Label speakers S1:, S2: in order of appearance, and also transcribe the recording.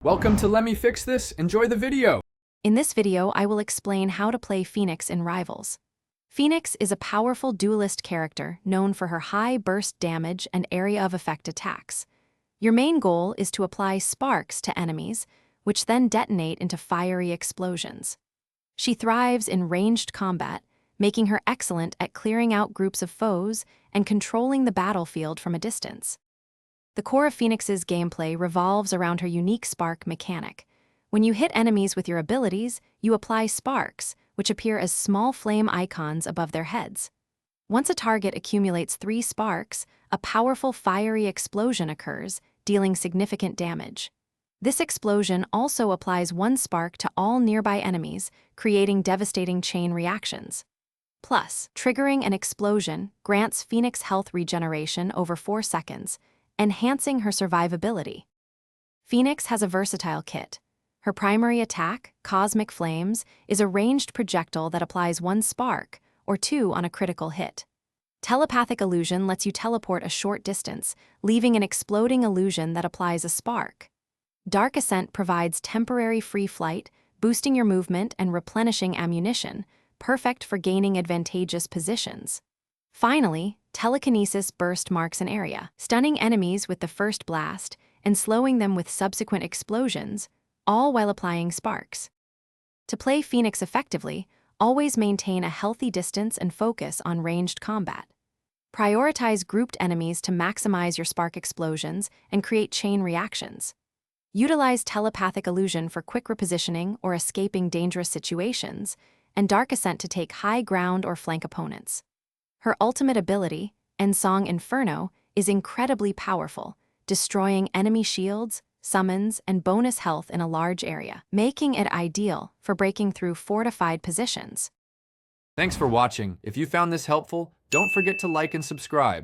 S1: Welcome to Let Me Fix This. Enjoy the video.
S2: In this video, I will explain how to play Phoenix in Rivals. Phoenix is a powerful duelist character known for her high burst damage and area of effect attacks. Your main goal is to apply sparks to enemies, which then detonate into fiery explosions. She thrives in ranged combat, making her excellent at clearing out groups of foes and controlling the battlefield from a distance. The core of Phoenix's gameplay revolves around her unique spark mechanic. When you hit enemies with your abilities, you apply sparks, which appear as small flame icons above their heads. Once a target accumulates 3 sparks, a powerful fiery explosion occurs, dealing significant damage. This explosion also applies 1 spark to all nearby enemies, creating devastating chain reactions. Plus, triggering an explosion grants Phoenix health regeneration over 4 seconds, enhancing her survivability. Phoenix has a versatile kit. Her primary attack, Cosmic Flames, is a ranged projectile that applies 1 spark, or 2 on a critical hit. Telepathic Illusion lets you teleport a short distance, leaving an exploding illusion that applies a spark. Dark Ascent provides temporary free flight, boosting your movement and replenishing ammunition, perfect for gaining advantageous positions. Finally, Telekinesis burst marks an area, stunning enemies with the first blast and slowing them with subsequent explosions, all while applying sparks. To play Phoenix effectively, always maintain a healthy distance and focus on ranged combat. Prioritize grouped enemies to maximize your spark explosions and create chain reactions. Utilize Telepathic Illusion for quick repositioning or escaping dangerous situations, and Dark Ascent to take high ground or flank opponents. Her ultimate ability, Ensong Inferno, is incredibly powerful, destroying enemy shields, summons, and bonus health in a large area, making it ideal for breaking through fortified positions.
S1: Thanks for watching. If you found this helpful, don't forget to like and subscribe.